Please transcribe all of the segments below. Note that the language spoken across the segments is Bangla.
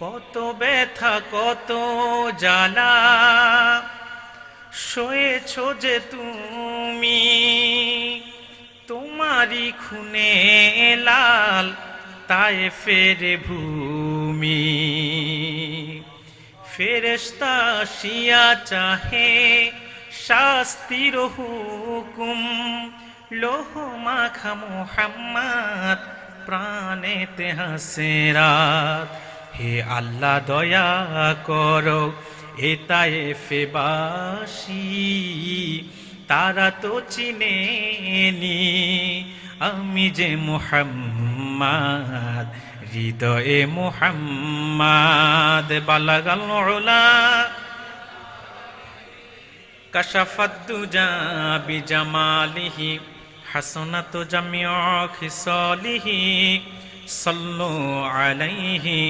কত ব্যথা কত জ্বালা সয়েছ যে তুমি, তোমারই খুনে লাল তায়েফের ভূমি। ফেরেশতা আসিয়া চাহে শাস্তির হুকুম, লোহ মাখা মুহাম্মদ প্রাণেতে হাসে রাত। হে আল্লাহ দয়া করো এ তায়েফবাসী, তারা তো চিনেনি আমি যে মুহাম্মদ, হৃদয়ে মুহাম্মদ। বালাগাল উলা কাশাফাদ দুজা বিজামালিহি, হাসনাত জামিউ খিসালিহি, সাল্লু আলাইহি।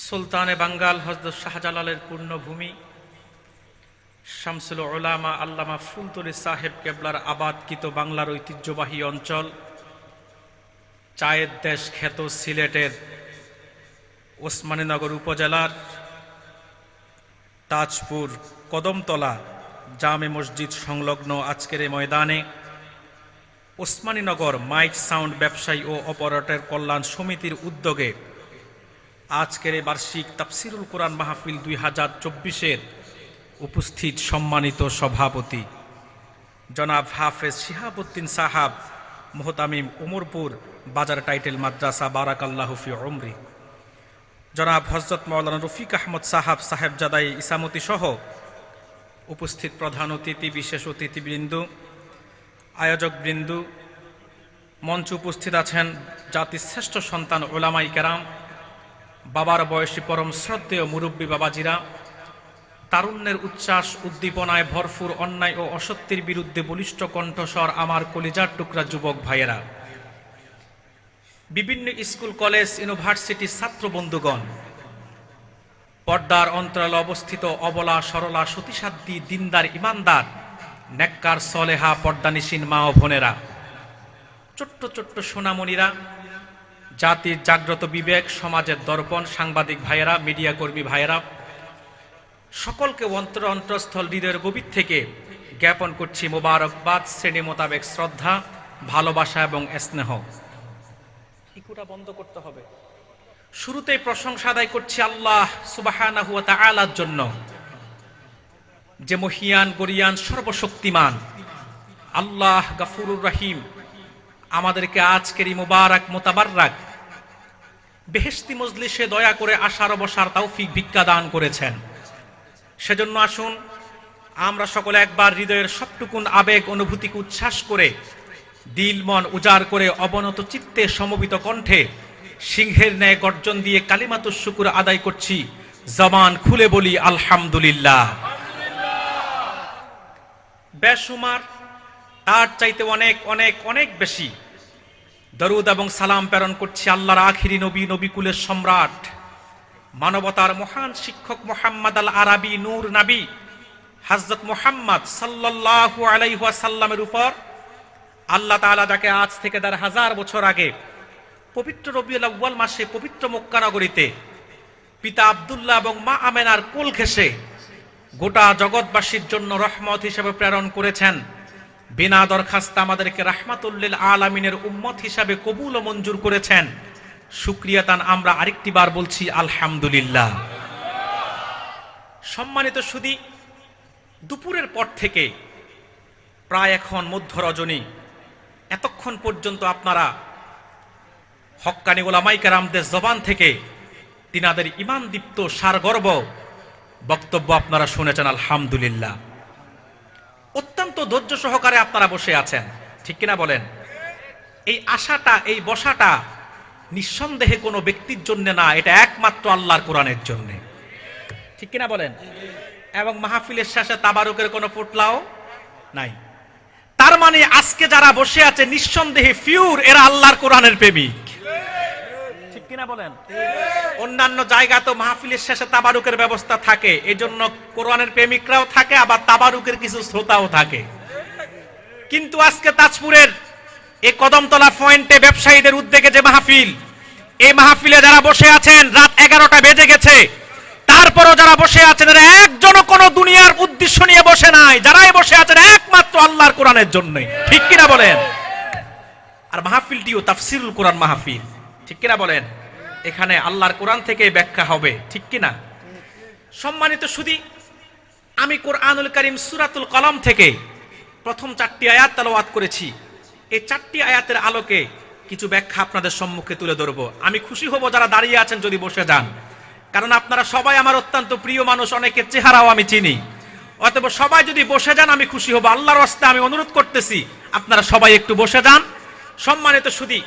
সুলতানে বাঙ্গাল হযরত শাহজালালের পূর্ণভূমি শামসুল উলামা আল্লামা ফুলতলি সাহেব কেবলার আবাদকৃত বাংলার ঐতিহ্যবাহী অঞ্চল, চায়ের দেশ খ্যাত সিলেটের ওসমানীনগর উপজেলার তাজপুর কদমতলা জামে মসজিদ সংলগ্ন আজকের এই ময়দানে ওসমানীনগর মাইক সাউন্ড ব্যবসায়ী ও অপারেটর কল্যাণ সমিতির উদ্যোগে আজকের এই বার্ষিক তাফসিরুল কোরআন মাহফিল 2024-এর উপস্থিত সম্মানিত সভাপতি জনাব হাফেজ শিহাবুদ্দিন সাহাব, মোহতামিম উমরপুর বাজার টাইটেল মাদ্রাসা, বারাকাল্লাহু ফি উমরি, জনাব হযরত মাওলানা রফিক আহমদ সাহাব সাহেবজাদাই ইসামতি সহ উপস্থিত প্রধান অতিথি, বিশেষ অতিথিবৃন্দ, আয়োজকবৃন্দ, মঞ্চে উপস্থিত আছেন জাতির শ্রেষ্ঠ সন্তান উলামায়ে কেরাম, বাবার বয়সী পরম শ্রদ্ধেয় মুরব্বী বাবাজিরা, তারুণ্যের উচ্ছ্বাস উদ্দীপনায় ভরপুর অন্যায় ও অসত্যের বিরুদ্ধে বলিষ্ঠ কণ্ঠস্বর আমার কলিজার টুকরা যুবক ভাইয়েরা, বিভিন্ন স্কুল কলেজ ইউনিভার্সিটির ছাত্র বন্ধুগণ, পর্দার অন্তরালে অবস্থিত অবলা সরলা সতীসাধ্যী দিনদার ইমানদার নেককার সলেহা পর্দানিসীন মা ও বোনেরা, ছোট্ট ছোট্ট সোনামণিরা, জাতির জাগ্রত বিবেক, সমাজের দর্পণ, সাংবাদিক ভাইয়েরা, মিডিয়া কর্মী ভাইয়েরা, সকলকে অন্তরস্থল হৃদয়ের গভীর থেকে জ্ঞাপন করছি মোবারকবাদ, শ্রেণী মোতাবেক শ্রদ্ধা, ভালোবাসা এবং স্নেহ। ইকুটা বন্ধ করতে হবে। শুরুতেই প্রশংসা আদায় করছি আল্লাহ সুবহানাহু ওয়া তাআলার জন্য, যে মহিয়ান গরিয়ান সর্বশক্তিমান আল্লাহ গাফুরুর রহিম আমাদেরকে আজকের এই মুবারক মোতাবাররাক বেহেশতি মজলিসে দয়া করে আসার বসার তৌফিক ভিক্ষা দান করেছেন। সেজন্য আসুন আমরা সকলে একবার হৃদয়ের সবটুকুন আবেগ অনুভূতিকে উচ্ছ্বাস করে, দিল মন উজাড় করে, অবনত চিত্তে সমবেত কণ্ঠে সিংহের ন্যায় গর্জন দিয়ে কালিমাতুশ শুকর আদায় করছি। জবান খুলে বলি আলহামদুলিল্লাহ। বেশুমার তার চাইতে অনেক অনেক অনেক বেশি দরুদ এবং সালাম প্রেরণ করছি আল্লাহর আখিরি নবী, নবীকুলের সম্রাট, মানবতার মহান শিক্ষক মুহাম্মদ আল আরাবী নূর নবী হযরত মুহাম্মদ সাল্লাল্লাহু আলাইহি ওয়াসাল্লামের উপর আল্লাহ তাআলা যাকে আজ থেকে ১,৫০০ বছর আগে পবিত্র রবিউল আউয়াল মাসে পবিত্র মক্কা নগরীতে পিতা আব্দুল্লাহ এবং মা আমেনার কোল ঘেঁষে গোটা জগৎবাসীর জন্য রহমত হিসেবে প্রেরণ করেছেন, বিনা দরখাস্তে আমাদেরকে রাহমাতুল লিল আলামিনের উম্মত হিসাবে কবুল ও মঞ্জুর করেছেন। শুকরিয়া তান আমরা আরেকটি বার বলছি আলহামদুলিল্লাহ। সম্মানিত সুধী, দুপুরের পর থেকে প্রায় এখন মধ্য রজনী, এতক্ষণ পর্যন্ত আপনারা হক্কানি উলামায়ে কেরামদের জবান থেকে তিনাদের ঈমান দীপ্ত সারগর্ব বক্তব্য আপনারা শুনেছেন আলহামদুলিল্লাহ। অত্যন্ত ধৈর্য সহকারে আপনারা বসে আছেন, ঠিক কিনা বলেন? এই আশাটা, এই বসাটা নিঃসন্দেহে কোনো ব্যক্তির জন্য না, এটা একমাত্র আল্লাহর কোরআনের জন্য, ঠিক কিনা বলেন? এবং মাহফিলের শেষে তাবারুকের কোনো পোটলাও নাই। তার মানে আজকে যারা বসে আছে নিঃসন্দেহে ফিউর এরা আল্লাহর কোরআনের প্রেমিক, ঠিক কিনা বলেন? অন্যান্য জায়গা তো মাহফিলের শেষে তাবারুকের ব্যবস্থা থাকে, এজন্য কোরআনের প্রেমিকরাও থাকে, আবার তাবারুকের কিছু শ্রোতাও থাকে। কিন্তু আজকে তাজপুরের এই কদমতলা পয়েন্টে ব্যবসায়ীদের উদ্যোগে যে মাহফিল, এই মাহফিলে যারা বসে আছেন, রাত 11টা বেজে গেছে, তারপরও যারা বসে আছেন এরা একজনও কোনো দুনিয়ার উদ্দেশ্য নিয়ে বসে নাই, যারাই বসে আছেন একমাত্র আল্লাহর কোরআনের জন্যই, ঠিক কিনা বলেন? আর মাহফিলটিও তাফসিরুল কোরআন মাহফিল, ঠিক কিনা বলেন? এখানে আল্লাহর কোরআন থেকে ব্যাখ্যা হবে, ঠিক কিনা? সম্মানিত সুধী, আমি কোরআনুল কারীম সূরাতুল কলম থেকে প্রথম 4টি আয়াত তেলাওয়াত করেছি। এই 4টি আয়াতের আলোকে কিছু ব্যাখ্যা আপনাদের সম্মুখে তুলে ধরবো। আমি খুশি হব যারা দাঁড়িয়ে আছেন যদি বসে যান, কারণ আপনারা সবাই আমার অত্যন্ত প্রিয় মানুষ, অনেকের চেহারাও আমি চিনি। অতএব সবাই যদি বসে যান আমি খুশি হব। আল্লাহর রাস্তে আমি অনুরোধ করতেছি আপনারা সবাই একটু বসে যান। সম্মানিত সুধী,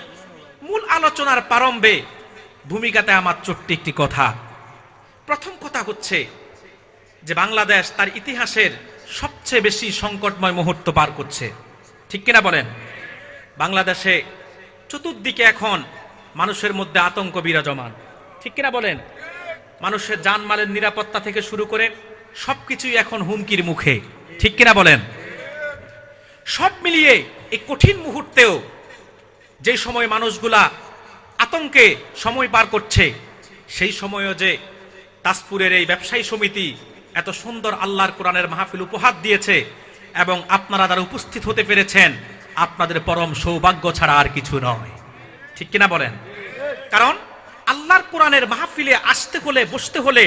মূল আলোচনার প্রারম্ভে ভূমিকাতে আমার ছোট্ট একটি কথা। প্রথম কথা হচ্ছে যে বাংলাদেশ তার ইতিহাসের সবচেয়ে বেশি সংকটময় মুহূর্ত পার করছে, ঠিক কিনা বলেন? বাংলাদেশে চতুর্দিকে এখন মানুষের মধ্যে আতঙ্ক বিরাজমান, ঠিক কিনা বলেন? মানুষের জানমালের নিরাপত্তা থেকে শুরু করে সবকিছুই এখন হুমকির মুখে, ঠিক কিনা বলেন? সব মিলিয়ে এই কঠিন মুহূর্তেও যে সময় মানুষগুলা আতঙ্কে সময় পার করছে, সেই সময়ও যে তাজপুরের এই ব্যবসায়ী সমিতি এত সুন্দর আল্লাহর কোরআনের মাহফিল উপহার দিয়েছে এবং আপনারা যারা উপস্থিত হতে পেরেছেন, আপনাদের পরম সৌভাগ্য ছাড়া আর কিছু নয়, ঠিক কিনা বলেন? কারণ আল্লাহর কোরআনের মাহফিলে আসতে হলে, বসতে হলে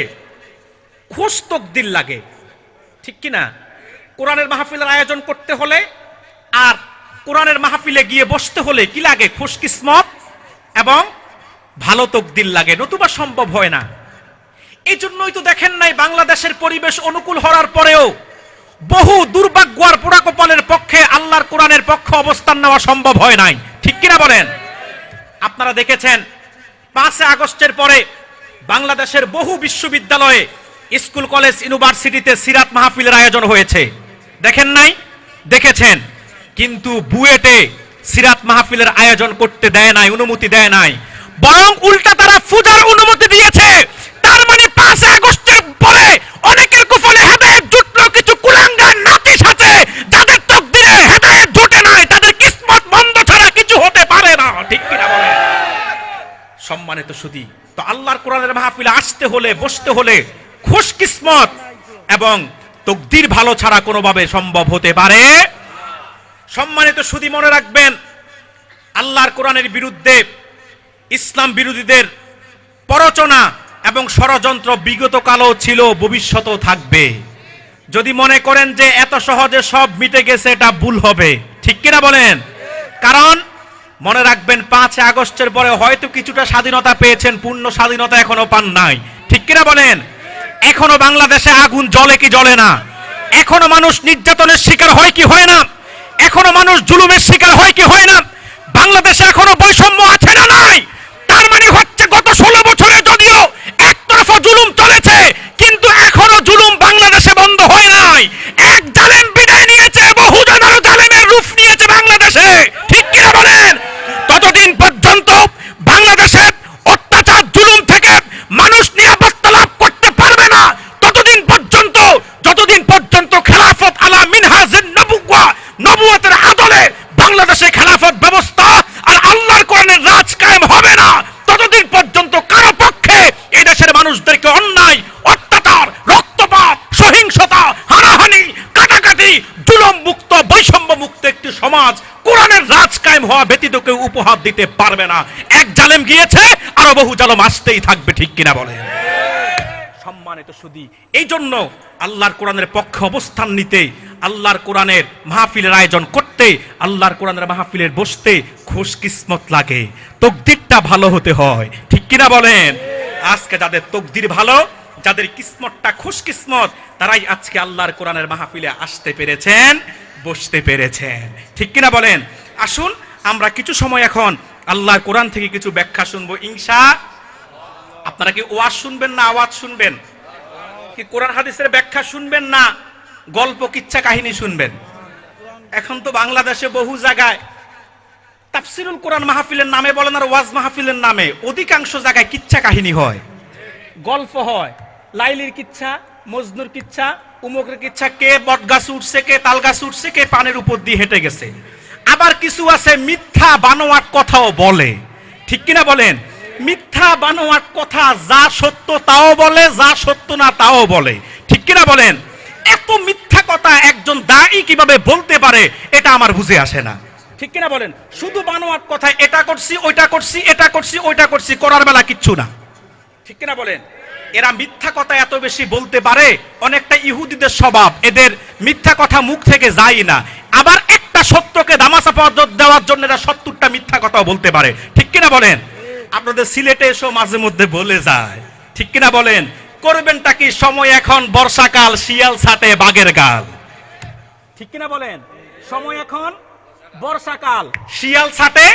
খোশ তকদির লাগে, ঠিক কিনা? কোরআনের মাহফিলের আয়োজন করতে হলে আর কোরআনের মাহফিলে গিয়ে বসতে হলে কি লাগে? খোশ কিসমত এবং ভালো তকদির লাগে, নতুবা সম্ভব হয় না। এই জন্যই তো দেখেন নাই বাংলাদেশের পরিবেশ অনুকূল হওয়ার পরেও বহু দুর্ভাগ্য আর পোড়া কপালের পক্ষে আল্লাহর কোরআনের পক্ষে অবস্থান নেওয়া সম্ভব হয় নাই, ঠিক কিনা বলেন? আপনারা দেখেছেন 5 আগস্টের পরে বাংলাদেশের বহু বিশ্ববিদ্যালয়ে, স্কুল, কলেজ, ইউনিভার্সিটিতে সিরাত মাহফিলের আয়োজন হয়েছে, দেখেন নাই? দেখেছেন। কিন্তু বুয়েটে সিরাত মাহফিলের আয়োজন করতে দেয় নাই, অনুমতি দেয় নাই, বরং উল্টা তারা পূজার অনুমতি দিয়েছে। তার মানে 5 আগস্টের পরে অনেকের কপালে হেদায়েত জুটলো, কিছু কুলাঙ্গার নাতিস আছে যাদের তকদিরে হেদায়েত জুটে নাই, তাদের কিসমত বন্ধ ছাড়া কিছু হতে পারে না, ঠিক কিনা বলেন? সম্মানিত সুধী, তো আল্লাহর কোরআনের মাহফিলে আসতে হলে, বসতে হলে খুশ কিসমত এবং তকদির ভালো ছাড়া কোনোভাবে সম্ভব হতে পারে। সম্মানিত সুধী, মনে রাখবেন আল্লাহর কোরআনের বিরুদ্ধে ইসলাম বিরোধীদের প্ররোচনা এবং ষড়যন্ত্র বিগত কালও ছিল, ভবিষ্যতেও থাকবে। যদি মনে করেন যে এত সহজে সব মিটে গেছে, এটা ভুল হবে, ঠিক কিনা বলেন? কারণ মনে রাখবেন 5 আগস্টের পরে হয়তো কিছুটা স্বাধীনতা পেয়েছেন, পূর্ণ স্বাধীনতা এখনো পান নাই, ঠিক কিনা বলেন? এখনো বাংলাদেশে আগুন জ্বলে কি জ্বলে না? এখনো মানুষ নির্যাতনের শিকার হয় কি হয় না? এখনো মানুষ জুলুমের শিকার হয় কি হয় না? বাংলাদেশে এখনো বৈষম্য আছে না নাই? তার মানে হচ্ছে গত 16 বছরে যদিও একতরফা জুলুম চলেছে, কিন্তু এখনো জুলুম বাংলাদেশে বন্ধ হয় নাই। এক জালেম বিদায় নিয়েছে, বহু জন আরো জালেমের রূপ নিয়েছে বাংলাদেশে, ঠিক কিনা বলেন? ততদিন পর্যন্ত বাংলাদেশের অত্যাচার জুলুম থেকে মানুষ নিরাপত্তা লাভ করতে পারবে না, ততদিন পর্যন্ত যতদিন পর্যন্ত খেলাফত আলা মিনহাজুন নবুওয়া, নবুয়তের আদলে বাংলাদেশে খেলাফত ব্যবস্থা আর আল্লাহর কোরআনের রাজ কায়েম হবে না, ততদিন পর্যন্ত কারো পক্ষে এই দেশের মানুষদেরকে অন্যায়, অত্যাচার, রক্তপাত, সহিংসতা, হানাহানি, কাটাকাটি, জুলুম মুক্ত, বৈষম্য মুক্ত একটি সমাজ কোরআনের রাজ কায়েম হওয়া ব্যতীত কেউ উপহার দিতে পারবে না। এক জালেম গিয়েছে, আরো বহু জালেম আসতেই থাকবে, ঠিক কিনা বলেন? সম্মানিত সুধী, এই জন্য আল্লাহর কোরআনের পক্ষে অবস্থান নিতে, আল্লাহর কোরআনের মাহফিলের আয়োজন করতে, আল্লাহর কোরআনের মাহফিলের বসতে খুশ কিসমত লাগে, তকদিরটা ভালো হতে হয়, ঠিক কিনা বলেন? আজকে যাদের তকদির ভালো, যাদের কিসমতটা খুশ কিসমত, তারাই আজকে আল্লাহর কোরআনের মাহফিলে আসতে পেরেছেন, বসতে পেরেছেন, ঠিক কিনা বলেন? আসুন আমরা কিছু সময় এখন আল্লাহর কোরআন থেকে কিছু ব্যাখ্যা শুনবো ইনশাআল্লাহ। আপনারা কি ওয়াজ শুনবেন না আওয়াজ শুনবেন? কি কোরআন হাদিসের ব্যাখ্যা শুনবেন না গল্প কিচ্ছা কাহিনী শুনবেন? এখন তো বাংলাদেশে বহু জায়গায় তাফসিরুল কোরআন মাহফিলের নামে বলেন আর ওয়াজ মাহফিলের নামে অধিকাংশ জায়গায় কিচ্ছা কাহিনী হয়, গল্প হয়, লাইলির কিচ্ছা, মজনুর কিচ্ছা, উমুকের কিচ্ছা, কে বট গাছ উঠছে, কে তাল গাছ উঠছে, কে পানের উপর দিয়ে হেঁটে গেছে। আবার কিছু আছে মিথ্যা বানোয়াট কথাও বলে, ঠিক কিনা বলেন? মিথ্যা বানোয়াট কথা, যা সত্য তাও বলে, যা সত্য না তাও বলে, ঠিক কিনা বলেন? এত মিথ্যা কথা একজন দায়ী কিভাবে বলতে পারে এটা আমার বুঝে আসে না, ঠিক কিনা বলেন? শুধু বানোয়াট কথা, এটা করছি ওইটা করছি, এটা করছি ওইটা করছি, করার বেলা কিচ্ছু না, ঠিক কিনা বলেন? এরা মিথ্যা কথা এত বেশি বলতে পারে, অনেকটা ইহুদিদের স্বভাব, এদের মিথ্যা কথা মুখ থেকে যায় না। আবার একটা সত্যকে দামাচাপা দেওয়ার জন্য এরা 70টা মিথ্যা কথাও বলতে পারে, ঠিক কিনা বলেন? আপনাদের সিলেটে এসো মাঝে মধ্যে বলে যায়, ঠিক কিনা বলেন? করবেনটা কি? সময় এখন বর্ষাকাল, শিয়াল ছাটে বাঘের গাল, ঠিক কিনা বলেন? সময় এখন বর্ষাকাল, শিয়াল ছাটে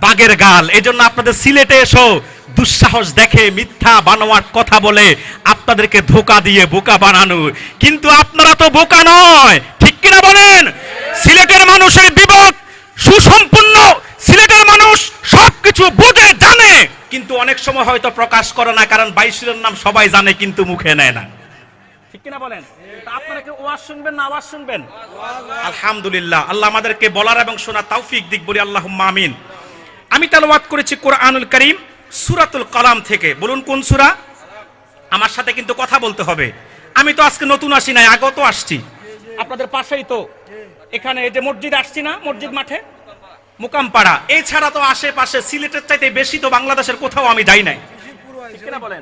বাঘের গাল। এই জন্য আপনাদের সিলেটে এসো দুঃসাহস দেখে মিথ্যা বানোয়াট কথা বলে আপনাদেরকে ধোকা দিয়ে বোকা বানানো, কিন্তু আপনারা তো বোকা নয়, ঠিক কিনা বলেন? সিলেটের মানুষের বিবেক সুসম্পন্ন, সিলেটের মানুষ সবকিছু বুঝে জানে, কিন্তু অনেক সময় হয়তো প্রকাশ করে না, কারণ বাইশিরের নাম সবাই জানে কিন্তু মুখে নেয় না, ঠিক কিনা বলেন? আপনারা কি ওয়াজ শুনবেন না আওয়াজ শুনবেন? আলহামদুলিল্লাহ, আল্লাহ আমাদেরকে বলার এবং শোনার তৌফিক দিক, বলি আল্লাহুম্মা আমিন। আমি তেলাওয়াত করেছি কোরআনুল কারীম সূরাতুল কলাম থেকে। বলুন কোন সূরা? আমার সাথে কিন্তু কথা বলতে হবে। আমি তো আজকে নতুন আসি নাই, আগেও তো আসছি, আপনাদের পাশেই তো, এখানে এই যে মসজিদ আসছি না, মসজিদ মাঠে মুকামপাড়া, এছাড়া তো আশেপাশে সিলেটের চাইতে বেশি তো বাংলাদেশের কোথাও আমি যাই নাই, ঠিক কিনা বলেন?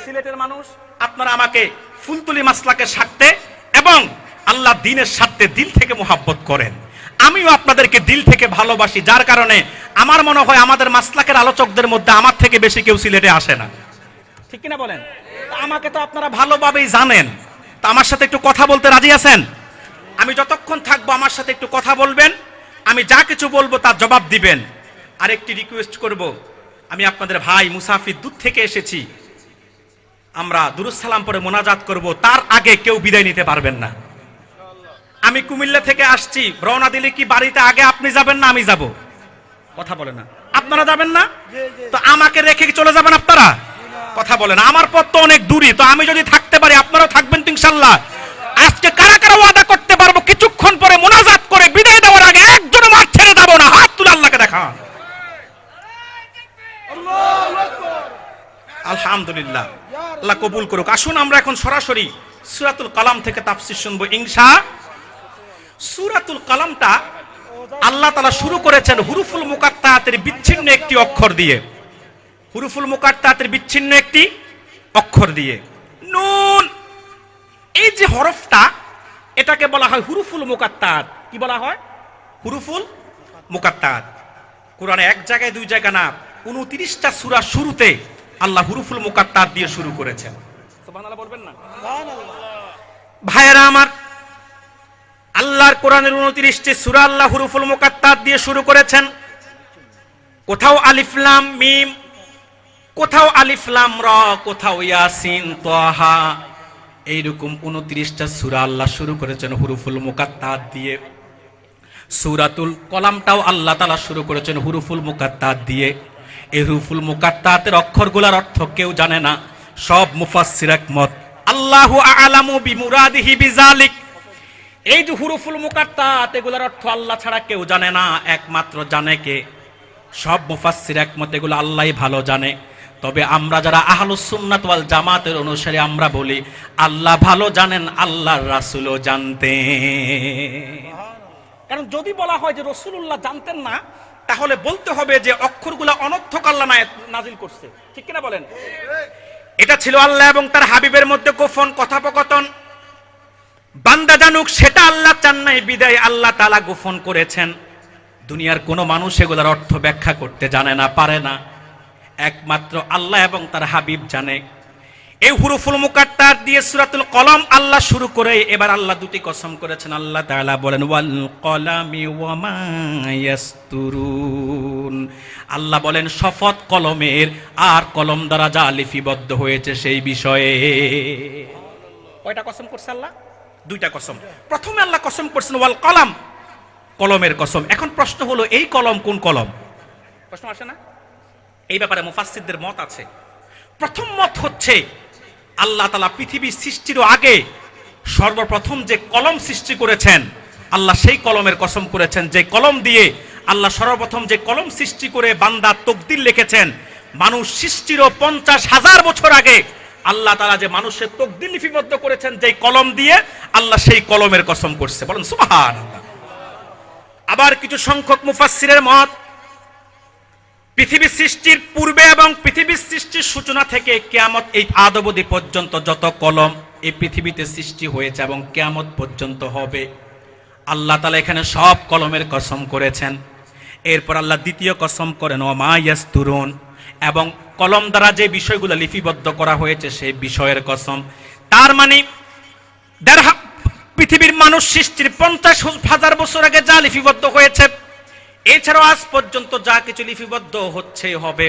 সিলেটের মানুষ আপনারা আমাকে ফুলতুলি মাসলাকের স্বার্থে এবং আল্লাহ দ্বীনের স্বার্থে দিল থেকে মোহাব্বত করেন, আমিও আপনাদেরকে দিল থেকে ভালোবাসি, যার কারণে আমার মনে হয় আমাদের মাসলাকের আলোচকদের মধ্যে আমার থেকে বেশি কেউ সিলেটে আসে না, ঠিক কিনা বলেন? আমাকে তো আপনারা ভালোভাবেই জানেন, তো আমার সাথে একটু কথা বলতে রাজি আছেন? আমি যতক্ষণ থাকবো আমার সাথে একটু কথা বলবেন, আমি যা কিছু বলবো তার জবাব দিবেন। আর একটি রিকোয়েস্ট করব, আমি আপনাদের ভাই মুসাফির দূর থেকে এসেছি, আমরা দুরূদ সালাম পরে মোনাজাত করব, তার আগে কেউ বিদায় নিতে পারবেন না। আমি কুমিল্লা থেকে আসছি, রওনা দিলে কি বাড়িতে আগে আপনি যাবেন না আমি যাব? কথা বলে না, আপনারা যাবেন না? তো আমাকে রেখে চলে যাবেন আপনারা? কথা বলেন। আমার পথ তো অনেক দূরই, তো আমি যদি থাকতে পারি আপনারাও থাকবেন তো ইনশাআল্লাহ। আজকে কারা কারা ওয়াদা করতে পারবো কিছুক্ষণ পরে মোনাজাত করে বিদায় দেওয়ার আগে একজনও মাঠ ছেড়ে যাব না? হাত তুলে আল্লাহকে দেখান। আলহামদুলিল্লাহ, আল্লাহ কবুল করুক। আসুন আমরা এখন সরাসরি সূরাতুল কালাম থেকে তাফসীর শুনবো ইনশাআল্লাহ। সূরাতুল কালামটা আল্লাহ তাআলা শুরু করেছেন হুরুফুল মুকাত্তাতের বিচ্ছিন্ন একটি অক্ষর দিয়ে, হুরুফুল মুকাত্তাতের বিচ্ছিন্ন একটি অক্ষর দিয়ে, নুন। এই যে হরফটা, এটাকে বলা হয় হুরুফুল মুকাত্তাত। কি বলা হয়? হুরুফুল মুকাত্তাত। কোরআনে এক জায়গায় দুই জায়গা না, 29টা সূরা শুরুতে আল্লাহ হুরুফুল মুকাত্তাত দিয়ে শুরু করেছেন। সুবহানাল্লাহ বলবেন না? ভাইয়েরা আমার, আল্লাহর কোরআনের 29টি সূরা আল্লাহ হুরুফুল মুকাত্তাত দিয়ে শুরু করেছেন। কোথাও আলিফ লাম মিম, কোথাও আলিফ লাম র, কোথাও ইয়াসিন তাহা, এইরকম 29টা সূরা আল্লাহ শুরু করেছেন হুরুফুল মুকাত্তাত দিয়ে। সূরাতুল কলামটাও আল্লাহ তাআলা শুরু করেছেন হুরুফুল মুকাত্তাত দিয়ে। এই হুরুফুল মুকাত্তাতের অক্ষরগুলোর অর্থ কেউ জানে না, সব মুফাসসির একমত, আল্লাহু আ'লামু বিমুরাদিহি বিযালিক। এই যে হুরুফুল মুকাত্তাত, এগুলোর অর্থ আল্লাহ ছাড়া কেউ জানে না, একমাত্র জানে কে? সব মুফাসসির একমত, এগুলো আল্লাহই ভালো জানে। তবে আমরা যারা আহলুস সুন্নাত ওয়াল জামাতের অনুসারী, আমরা বলি আল্লাহ ভালো জানেন, আল্লাহর রাসূলও জানতেন। কারণ যদি বলা হয় যে রাসূলুল্লাহ জানতেন না, তাহলে বলতে হবে যে অক্ষরগুলো অনর্থক আল্লাহ নাজিল করছে, ঠিক কিনা বলেন? এটা ছিল আল্লাহ এবং তার হাবিবের মধ্যে গোপন কথোপকথন, বান্দা জানুক সেটা আল্লাহ চান নাই, বিদায় আল্লাহ তাআলা গোপন করেছেন। দুনিয়ার কোনো মানুষ এগুলোর অর্থ ব্যাখ্যা করতে জানে না, পারে না, একমাত্র আল্লাহ এবং তার হাবিব জানে। এই হুরুফুল মুকাত্তাত দিয়ে সূরাতুল কলম আল্লাহ শুরু করে এবার আল্লাহ দুটি কসম করেছেন। আল্লাহ তাআলা বলেন ওয়াল কলামি ওয়া মা ইয়াসতুরুন। আল্লাহ বলেন শপথ কলমের, আর কলম দ্বারা যা লিপিবদ্ধ হয়েছে সেই বিষয়ে। কয়টা কসম করছে আল্লাহ? দুইটা কসম। প্রথমে আল্লাহ কসম করছেন ওয়াল কলাম, কলমের কসম। এখন প্রশ্ন হলো এই কলম কোন কলম? প্রশ্ন আসে না? এই ব্যাপারে মুফাসসিরদের মত আছে। প্রথম মত হচ্ছে আল্লাহ তাআলা পৃথিবী সৃষ্টির আগে সর্বপ্রথম যে কলম সৃষ্টি করেছেন, আল্লাহ সেই কলমের কসম করেছেন, যে কলম দিয়ে আল্লাহ সর্বপ্রথম যে কলম সৃষ্টি করে বান্দা তকদির লিখেছেন, মানুষ সৃষ্টিরও 50,000 বছর আগে আল্লাহ তাআলা যে মানুষের তকদির লিপিবদ্ধ করেছেন যেই কলম দিয়ে, আল্লাহ সেই কলমের কসম করছে, বলেন সুবহানাল্লাহ। আবার কিছু সংখ্যক মুফাসসিরের মত, পৃথিবী সৃষ্টির পূর্বে এবং পৃথিবীর সৃষ্টির সূচনা থেকে কিয়ামত এই আদ অবধি পর্যন্ত যত কলম এই পৃথিবীতে সৃষ্টি হয়েছে এবং কিয়ামত পর্যন্ত হবে, আল্লাহ তাআলা এখানে সব কলমের কসম করেছেন। এরপর আল্লাহ দ্বিতীয় কসম করেন ওমা ইয়াসতুরুন, এবং কলম দ্বারা যে বিষয়গুলো লিপিবদ্ধ করা হয়েছে সেই বিষয়ের কসম। তার মানে পৃথিবীর মানুষ সৃষ্টির 50,000 বছর আগে যা লিপিবদ্ধ হয়েছে, এছাড়াও আজ পর্যন্ত যা কিছু লিপিবদ্ধ হচ্ছে হবে,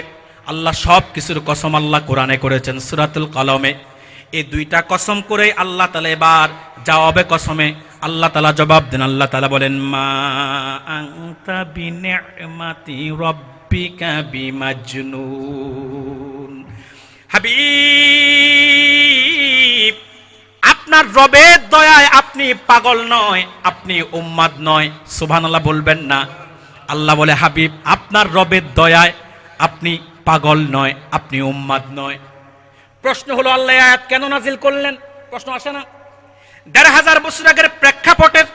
আল্লাহ সব কিছুর কসম আল্লাহ কোরআনে করেছেন সূরাতুল কলমে। এই দুইটা কসম করে আল্লাহ তাআলা এবার জবাবে কসমে আল্লাহ তাআলা জবাব দেন। আল্লাহ তাআলা বলেন মা আনতা বিনি'মাতি রাব্বিকা বিমাজনুন। হাবিব, আপনার রবের দয়ায় আপনি পাগল নয়, আপনি উম্মাদ নয়। সুবহানাল্লাহ বলবেন না? আল্লাহ বলে হাবিব আপনার রবের দয়ায় আপনি পাগল নয়, আপনি উম্মাদ নয়। প্রশ্ন হলো আল্লাহ আয়াত কেন নাজিল করলেন? প্রশ্ন আসে না? 1,500 বছর আগের প্রেক্ষাপটের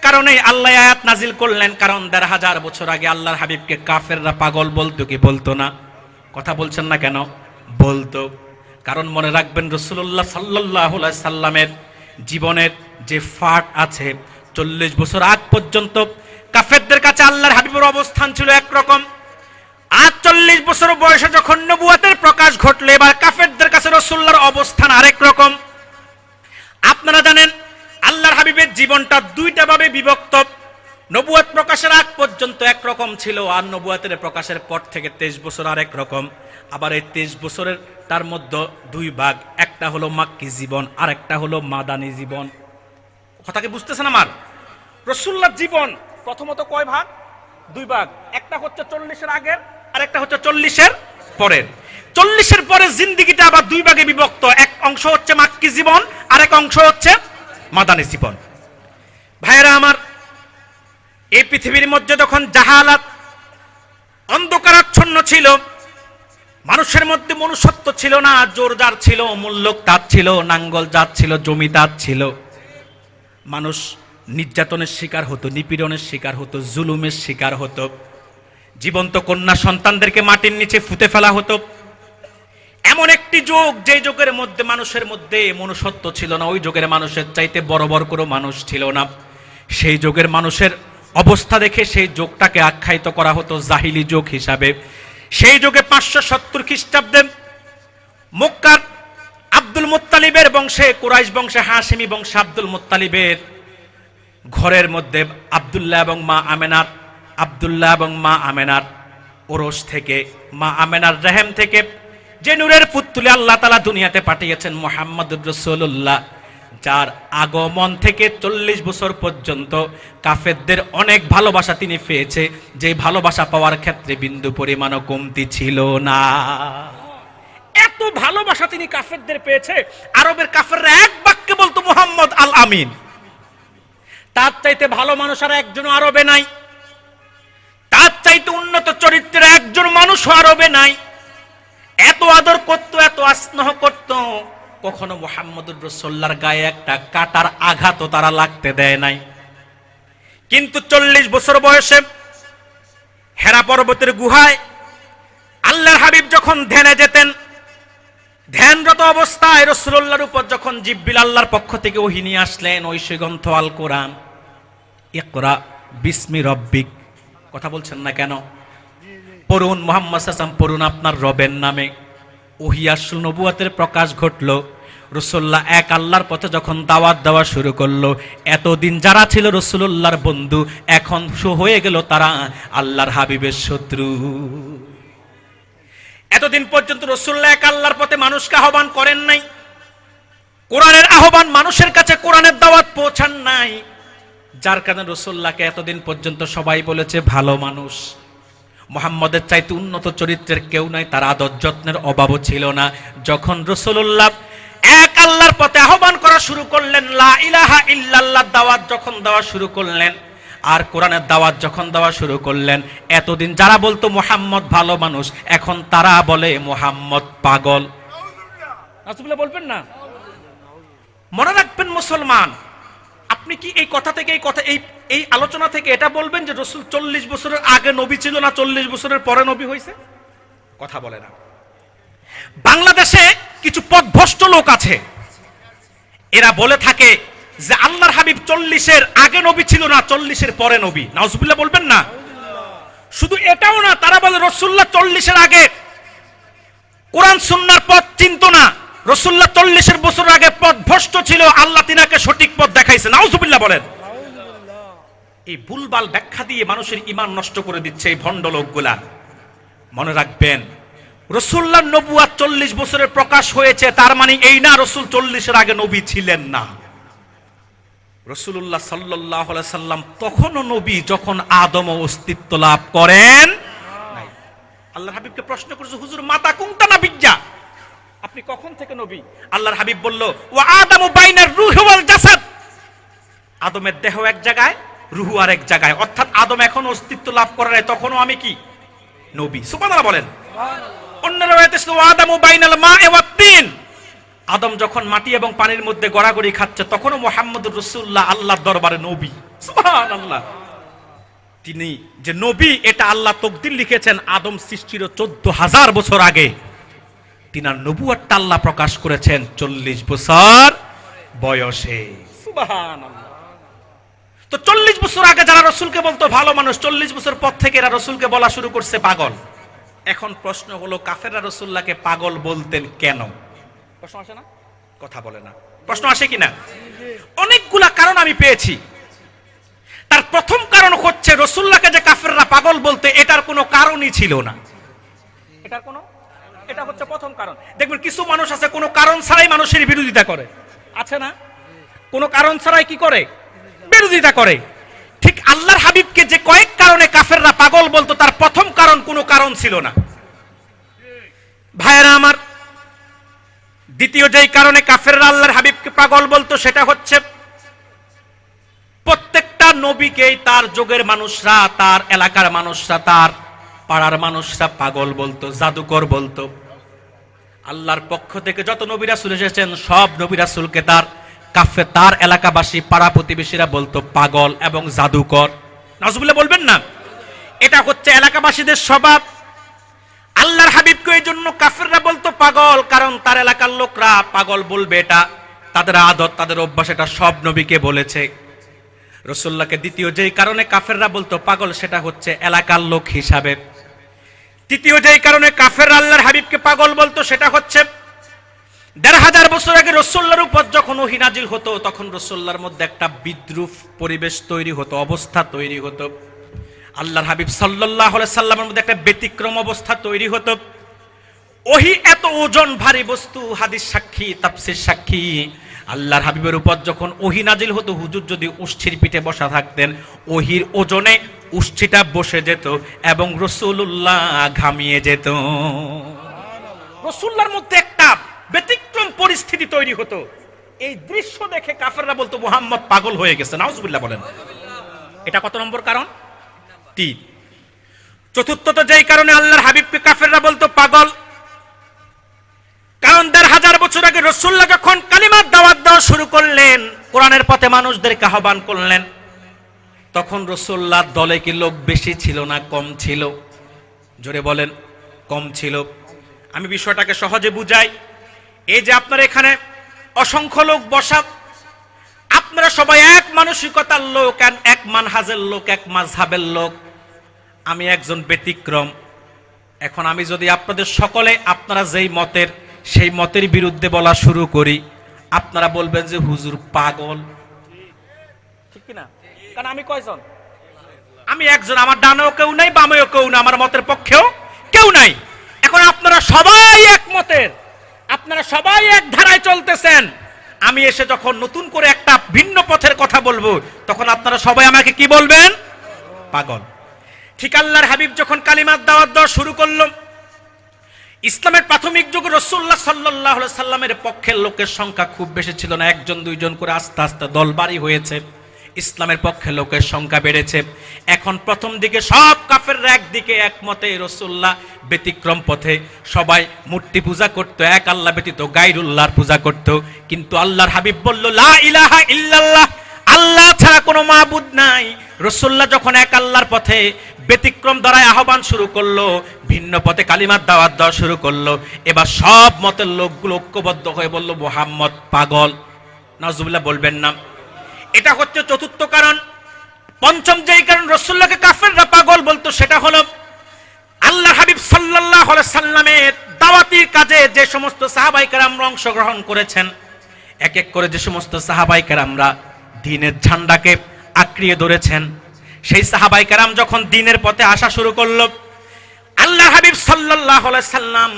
কারণে আল্লাহ আয়াত নাজিল করলেন, কারণ 1,500 বছর আগে আল্লাহর হাবিবকে কাফেররা পাগল বলতো কি বলতো না? কথা বলছেন না কেন? বলতো। কারণ মনে রাখবেন রাসূলুল্লাহ সাল্লাল্লাহু আলাইহি সাল্লামের জীবনের যে ফাট আছে, 40 বছর আগ পর্যন্ত কাফেরদের কাছে আল্লাহর হাবিবের অবস্থান ছিল একরকম। আজ 40 বছর বয়সে যখন নবুয়তের প্রকাশ ঘটলো, এবার কাফেরদের কাছে রাসূলুল্লাহর অবস্থান আরেক রকম। আপনারা জানেন আল্লাহর হাবিবের জীবনটা দুইটা ভাবে বিভক্ত। নবুয়ত প্রকাশের আগ পর্যন্ত একরকম ছিল, আর নবুয়তের প্রকাশের পর থেকে 23 বছর আরেক রকম। আবার এই 23 বছরের তার মধ্যে দুই ভাগ, একটা হলো মাক্কি জীবন আর একটা হলো মাদানী জীবন। কথা কি বুঝতেছেন আমার? রাসূলুল্লাহর জীবন প্রথমত কয় ভাগ? দুই ভাগ। একটা হচ্ছে 40-এর আগের আর একটা হচ্ছে 40-এর পরের। 40-এর পরের জিন্দেগিটা আবার দুই ভাগে বিভক্ত, এক অংশ হচ্ছে মাক্কি জীবন আর এক অংশ হচ্ছে মাদানী জীবন। ভাইয়েরা আমার, এই পৃথিবীর মধ্যে যখন জাহালাত অন্ধকারাচ্ছন্ন ছিল, মানুষের মধ্যে মনুষ্যত্ব ছিল না, জোর যার ছিল, মূল্যক তার ছিল, নাঙ্গল যার ছিল, জমি তার ছিল, মানুষ নির্যাতনের শিকার হতো, নিপীড়নের শিকার হতো, জুলুমের শিকার হতো, জীবন্ত কন্যা সন্তানদেরকে মাটির নিচে ফুতে ফেলা হতো। এমন একটি যুগ, যে যুগের মধ্যে মানুষের মধ্যে মনুষ্যত্ব ছিল না, ওই যুগের মানুষের চাইতে বড় বড় কোনো মানুষ ছিল না। সেই যুগের মানুষের অবস্থা দেখে সেই যুগটাকে আখ্যায়িত করা হতো জাহিলি যুগ হিসাবে। সেই যুগে 570 খ্রিস্টাব্দে মক্কার আব্দুল মুত্তালিবের বংশে, কুরাইশ বংশে, হাশিমি বংশে আব্দুল মুত্তালিবের ঘরের মধ্যে আব্দুল্লাহ এবং মা আমেনার ওরস থেকে, মা আমেনার রহম থেকে যে নূরের পুত্তুলে আল্লাহ তাআলা দুনিয়াতে পাঠিয়েছেন মুহাম্মদুর রাসূলুল্লাহ, যার আগমন থেকে 40 বছর পর্যন্ত কাফেরদের অনেক ভালোবাসা তিনি পেয়েছে, যে ভালোবাসা পাওয়ার ক্ষেত্রে বিন্দু পরিমাণও কমতি ছিল না। এত ভালোবাসা তিনি কাফেরদের পেয়েছে, আরবের কাফেররা এক বাক্যে বলতো মুহাম্মদ আল আমিন। তার চাইতে ভালো মানুষ আর একজন আরবে নাই, তার চাইতে উন্নত চরিত্রের একজন মানুষ আরবে নাই। এত আদর করত, এত স্নেহ করত, কখনো মুহাম্মদুর রাসূলুল্লাহর গায়ে একটা কাটার আঘাতও তারা লাগতে দেয় নাই। কিন্তু 40 বছর বয়সে হেরা পর্বতের গুহায় আল্লাহর হাবিব যখন ধ্যানে যেতেন, ধ্যানরত অবস্থায় রাসূলুল্লাহর উপর যখন জিবরিল আল্লাহর পক্ষ থেকে ওহী নিয়ে আসলেন, ঐশী গ্রন্থ আল কোরআন, ইকরা বিসমি রব্বিক, কথা বলছেন না কেন? পড়ুন মুহাম্মদ সাল্লাল্লাহু আলাইহি ওয়াসাল্লাম, পড়ুন আপনার রবের নামে। ওহী আসল, নবুয়তের প্রকাশ ঘটলো। রাসূলুল্লাহ এক আল্লাহর পথে যখন দাওয়াত দেওয়া শুরু করলো, এতদিন যারা ছিল রাসূলুল্লাহর বন্ধু, এখন হয়ে গেল তারা আল্লাহর হাবিবের শত্রু। এতদিন পর্যন্ত রাসূলুল্লাহ এক আল্লাহর পথে মানুষকে আহ্বান করেন নাই, কোরআনের আহ্বান মানুষের কাছে, কোরআনের দাওয়াত পৌঁছান নাই, যার কারণে রাসূলুল্লাহকে এতদিন পর্যন্ত সবাই বলেছে ভালো মানুষ। মুহাম্মদের চাইতে উন্নত চরিত্রের কেউ নাই, তার আদর যত্নের অভাবও ছিল না। যখন রাসূলুল্লাহ এক আল্লাহর পথে আহ্বান করা শুরু করলেন, লা ইলাহা ইল্লাল্লাহ দাওয়াত যখন দেওয়া শুরু করলেন, আর কোরআনের দাওয়াত যখন দেওয়া শুরু করলেন, এতদিন যারা বলতো মুহাম্মদ ভালো মানুষ, এখন তারা বলে মুহাম্মদ পাগল। নাউজুবিল্লাহ বলবেন না? মনে রাখবেন মুসলমান, আপনি কি এই কথা থেকে এই আলোচনা থেকে এটা বলবেন যে রাসূল 40 বছরের আগে নবী ছিল না 40 বছরের পরে নবী হয়েছে? কথা বলে না। বাংলাদেশে কিছু পথভ্রষ্ট লোক আছে, এরা বলে থাকে যে আল্লাহর হাবিব 40-এর আগে নবী ছিল না 40-এর পরে নবী। নাউজুবিল্লাহ বলবেন না? শুধু এটাও না, তারা বলে রাসূলুল্লাহ 40-এর আগে কোরআন সুন্নাহর পথ চিনত না, রাসূলুল্লাহ 40 বছর আগে পথভ্রষ্ট ছিল, আল্লাহ তিনাকে সঠিক পথ দেখাইছে। নাউজুবিল্লাহ বলেন। এই ভুলভাল ব্যাখ্যা দিয়ে মানুষের ঈমান নষ্ট করে দিচ্ছে এই ভণ্ড লোকগুলা। মনে রাখবেন, রাসূলুল্লাহর নবুয়ত 40 বছরের প্রকাশ হয়েছে, তার মানে এই না রাসূল 40-এর আগে নবী ছিলেন না। রাসূলুল্লাহ সাল্লাল্লাহু আলাইহি সাল্লাম তখনও নবী যখন আদম অস্তিত্ব লাভ করেন নাই। আল্লাহর হাবিবকে প্রশ্ন করেছে, হুজুর মাতা কুনতা নাবিয়্যা, আপনি কখন থেকে নবী? আল্লাহর হাবিব বলল, ওয়া আদামু বাইনার রূহি ওয়াল জাসাদ, আদমের দেহ এক জায়গায়, রূহ আর এক জায়গায়, অর্থাৎ আদম এখন অস্তিত্ব লাভ করে নাই, তখনও আমি কি নবী। সুবহানাল্লাহ বলেন। অন্য রাওয়ায়াতে আছে ওয়া আদামু বাইনাল মা'i ওয়াত তিন, আদম যখন মাটি এবং পানির মধ্যে গড়াগড়ি খাচ্ছে তখনও মুহাম্মদুর রাসূলুল্লাহ আল্লাহর দরবারে নবী। সুবহানাল্লাহ। তিনি যে নবী এটা আল্লাহ তাকদীর লিখেছেন আদম সৃষ্টির 14,000 বছর আগে, তিনার নবুয়তটা আল্লাহ প্রকাশ করেছেন 40 বছর বয়সে। সুবহানাল্লাহ। তো 40 বছর আগে যারা রাসূলকে বলতো ভালো মানুষ, 40 বছর পর থেকে এরা রাসূলকে বলা শুরু করছে পাগল। এখন প্রশ্ন হলো, কাফেররা রাসূলুল্লাহকে পাগল বলতেন কেন? প্রশ্ন আসে না? কথা বলে না। প্রশ্ন আসে কিনা? অনেকগুলা কারণ আমি পেয়েছি। তার প্রথম কারণ হচ্ছে রাসূলুল্লাহকে যে কাফেররা পাগল বলতে, এটার কোনো কারণই ছিল না। এটা হচ্ছে প্রথম কারণ। দেখবেন কিছু মানুষ আছে কোনো কারণ ছাড়াই মানুষের বিরোধিতা করে, আছে না? কোনো কারণ ছাড়াই কি করে? বিরোধিতা করে। ঠিক আল্লাহর হাবিবকে যে কয়েক কারণে কাফেররা পাগল বলতো, তার প্রথম কারণ কোনো কারণ ছিল না। ভাইয়েরা আমার, দ্বিতীয় যেই কারণে কাফেররা আল্লাহর হাবিবকে পাগল বলতো সেটা হচ্ছে প্রত্যেকটা নবীকেই তার যুগের মানুষরা, তার এলাকার মানুষরা, তার পাড়ার মানুষরা পাগল বলতো, জাদুকর বলতো। আল্লাহর পক্ষ থেকে যত নবী রাসূল এসেছেন সব নবী রাসূলকে তার এলাকাবাসী, পাড়া প্রতিবেশীরা বলতো পাগল এবং জাদুকর। নাউজুবিল্লাহ বলবেন না? এটা হচ্ছে এলাকাবাসীদের স্বভাব। আল্লাহর হাবিবকে এই জন্য কাফেররা বলতো পাগল, কারণ তার এলাকার লোকরা পাগল বলবে, এটা তাদের আদত, তাদের অভ্যাস, এটা সব নবীকে বলেছে। রাসূলুল্লাহকে দ্বিতীয় যেই কারণে কাফেররা বলতো পাগল সেটা হচ্ছে এলাকার লোক হিসাবে। তৃতীয় যেই কারণে কাফেররা আল্লাহর হাবিবকে পাগল বলতো সেটা হচ্ছে ১৫০০ বছর আগে রাসূলুল্লাহর উপর যখন ওহী নাজিল হতো তখন রাসূলুল্লাহর মধ্যে একটা বিদ্রূপ পরিবেশ তৈরি হতো, অবস্থা তৈরি হতো। আল্লাহর হাবিব সাল্লাল্লাহু আলাইহি সাল্লামের মধ্যে একটা ব্যতিক্রম অবস্থা তৈরি হতো। ওহী এত ওজন ভারী বস্তু, হাদিস সাক্ষী, তাফসীর সাক্ষী। আল্লাহর হাবিবের উপর যখন ওহী নাজিল হতো, হুজুর যদি উষ্ঠির পিঠে বসা থাকতেন, ওহীর ওজনে উষ্ঠিটা বসে যেত এবং রাসূলুল্লাহ ঘামিয়ে যেত। রাসূলুল্লাহর মধ্যে একটা ব্যতিক্রম পরিস্থিতি তৈরি হতো। এই দৃশ্য দেখে কাফেররা বলতো মুহাম্মদ পাগল হয়ে গেছে। নাউজুবিল্লাহ বলেন। এটা কত নম্বর কারণ? 3। চতুর্থত যেই কারণে আল্লাহর হাবিবকে কাফেররা বলতো পাগল, কারণ ১৫০০ বছর আগে রাসূলুল্লাহ যখন কালিমার দাওয়াত দেওয়া শুরু করলেন, কোরআনের পথে মানুষদেরকে আহ্বান করলেন, তখন রাসূলুল্লাহর দলে কি লোক বেশি ছিল না কম ছিল? জোরে বলেন। কম ছিল। আমি বিষয়টাকে সহজে বুঝাই। এই যে আপনারা এখানে অসংখ্য লোক বসা, আপনারা সবাই এক মানসিকতার লোক, এক মানহাজের লোক, এক মাযহাবের লোক। আমি একজন ব্যতিক্রম। এখন আমি যদি আপনাদের সকলে আপনারা যেই মতের, সেই মতের বিরুদ্ধে বলা শুরু করি, আপনারা বলবেন যে হুজুর পাগল। ঠিক কি না? কারণ আমি কয়জন? আমি একজন। আমার ডানেও কেউ নাই, বামেও কেউ না, আমার মতের পক্ষেও কেউ নাই। এখন আপনারা সবাই এক মতের, আপনারা সবাই এক ধারায় চলতেছেন। আমি এসে যখন নতুন করে একটা ভিন্ন পথের কথা বলবো, তখন আপনারা সবাই আমাকে কি বলবেন? পাগল। ঠিক আল্লাহর হাবিব যখন কালিমার দাওয়াত দেওয়া শুরু করলো, ইসলামের প্রাথমিক যুগে রাসূলুল্লাহ সাল্লাল্লাহু আলাইহি সাল্লামের পক্ষের লোকের সংখ্যা খুব বেশি ছিল না, একজন দুইজন করে আস্তে আস্তে দলবাড়ি হয়েছে। ইসলামের পক্ষে লোকের সংখ্যা বেড়েছে। এখন প্রথম দিকে সব কাফেররা একদিকে একমতে, রাসূলুল্লাহ ব্যতিক্রম পথে, সবাই মূর্তি পূজা করত, এক আল্লাহ ব্যতীত গায়রুল্লাহর পূজা করত। কিন্তু আল্লাহর হাবিব বলল লা ইলাহা ইল্লাল্লাহ, আল্লাহ ছাড়া কোনো মাবুদ নাই। রাসূলুল্লাহ যখন এক আল্লাহর পথে ব্যতিক্রম দ্বারায় আহ্বান শুরু করলো, ভিন্ন পথে কালিমার দাওয়াত দেওয়া শুরু করলো, এবার সব মতের লোকগুলো ঐক্যবদ্ধ হয়ে বলল মুহাম্মদ পাগল। নাউজুবিল্লাহ বলবেন না? এটা হচ্ছে চতুর্থ কারণ। পঞ্চম যেই কারণ রাসূলুল্লাহকে কাফেররা পাগল বলতো, সেটা হলো আল্লাহ হাবিব সাল্লাল্লাহু আলাইহি সাল্লামের দাওয়াতির কাজে যে সমস্ত সাহাবায়ে কেরামরা অংশগ্রহণ করেছেন, এক এক করে যে সমস্ত সাহাবায়ে কেরামরা দ্বীনের ঝান্ডাকে আঁকড়িয়ে ধরেছেন, সেই সাহাবায়ে কেরাম যখন দ্বীনের পথে আসা শুরু করলো, আল্লাহ হাবিব সাল্লাল্লাহু আলাইহি সাল্লাম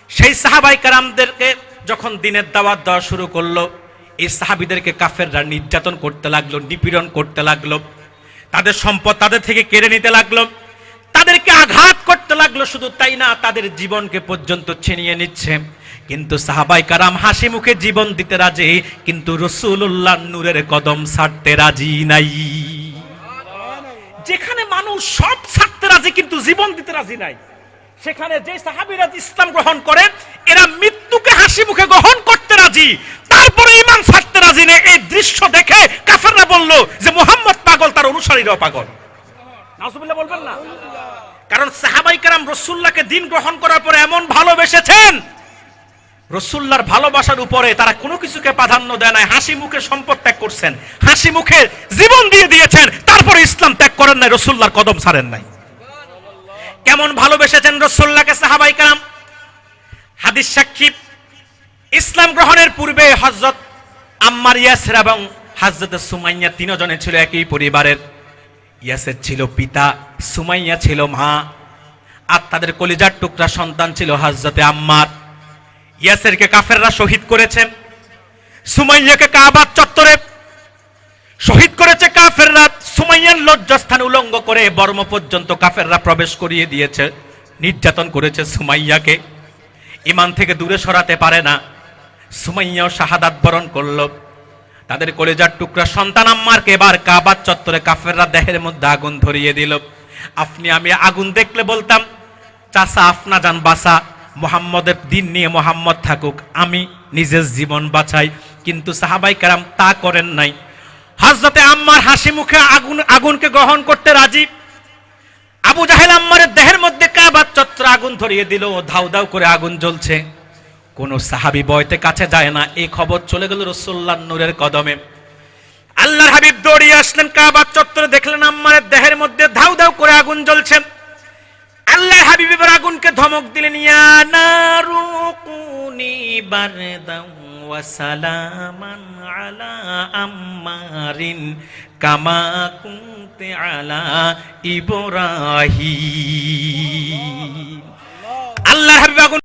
সেই সাহাবায়ে কেরামদেরকে যখন দ্বীনের দাওয়াত দেওয়া শুরু করলো, এই সাহাবীদেরকে কাফেররা নির্যাতন করতে লাগলো, নিপীড়ন করতে লাগলো, তাদের সম্পদ তাদের থেকে কেড়ে নিতে লাগলো, তাদেরকে আঘাত করতে লাগলো। শুধু তাই না, তাদের জীবনকে পর্যন্ত ছিনিয়ে নিচ্ছে। কিন্তু সাহাবায়ে কেরাম হাসি মুখে জীবন দিতে রাজি, কিন্তু রাসূলুল্লাহর নূরের কদম ছাড়তে রাজি নাই। যেখানে মানুষ সব ছাড়তে রাজি কিন্তু জীবন দিতে রাজি নাই, সেখানে যে সাহাবীরা ইসলাম গ্রহণ করে এরা মৃত্যুকে হাসি মুখে গ্রহণ করতে রাজি, তারপরে ঈমান ছাড়তে রাজি নেই। এই দৃশ্য দেখে কাফেররা বলল যে মুহাম্মদ পাগল, তার অনুসারীরাও পাগল। নাউজুবিল্লাহ বলবেন না? কারণ সাহাবায়ে কেরাম রাসূলুল্লাহকে দ্বীন গ্রহণ করার পরে এমন ভালোবেসেছেন, রাসূলুল্লাহর ভালোবাসার উপরে তারা কোনো কিছুকে প্রাধান্য দেয় নাই। হাসি মুখে সম্পদ ত্যাগ করছেন, হাসি মুখে জীবন দিয়ে দিয়েছেন, তারপরে ইসলাম ত্যাগ করেন নাই, রাসূলুল্লাহর কদম ছাড়েন নাই। কেমন ভালোবেসেছেন রাসূলুল্লাহকে সাহাবায়ে কেরাম, হাদিস সাক্ষী। ইসলাম গ্রহণের পূর্বে হযরত আম্মার, ইয়াসির এবং হযরত সুমাইয়া তিনজনে ছিল একই পরিবারের। ইয়াসির ছিল পিতা, সুমাইয়া ছিল মা, আর তাদের কলিজার টুকরা সন্তান ছিল হযরত আম্মার। ইয়াসিরকে কাফেররা শহীদ করেছে, সুমাইয়াকে কাবার চত্বরে শহীদ করেছে কাফেররা। সুমাইয়ার লজ্জাস্থান উলঙ্গ করে বর্ম পর্যন্ত কাফেররা প্রবেশ করিয়ে দিয়েছে, নির্যাতন করেছে সুমাইয়াকে, ঈমান থেকে দূরে সরাতে পারে না। সুমাইয়াও শাহাদাত বরণ করল। তাদের কলিজার টুকরা সন্তান আম্মারকে এবার কাবার চত্বরে কাফেররা দেহের মধ্যে আগুন ধরিয়ে দিল। আপনি আমি আগুন দেখলে বলতাম চাচা আপনা যান বাঁচা, মুহাম্মদের দ্বীন নিয়ে মুহাম্মদ থাকুক, আমি নিজের জীবন বাঁচাই। কিন্তু সাহাবায়ে কেরাম তা করেন নাই। হযরতে আম্মার হাসি মুখে আগুনকে গ্রহণ করতে রাজি। আবু জাহেল আম্মারের দেহের মধ্যে কাবার চত্বরে আগুন ধরিয়ে দিল, ধাউ ধাউ করে আগুন জ্বলছে, কোন সাহাবী বয়তে কাছে যায় না। এই খবর চলে গেল রাসূলুল্লাহর নূরের কদমে। আল্লাহর হাবিব দৌড়িয়ে আসলেন কাবার চত্বরে, দেখলেন আম্মারের দেহের মধ্যে ধাউ ধাউ করে আগুন জ্বলছে। আল্লাহর হাবিব এবার আগুনকে ধমক দিলেন, ইয়া নারু কুনি বারদান ওয়া সালামান আলা আম্মারিন কামা কুনতি আলা ইব্রাহিম। আল্লাহর হাবিব আগুন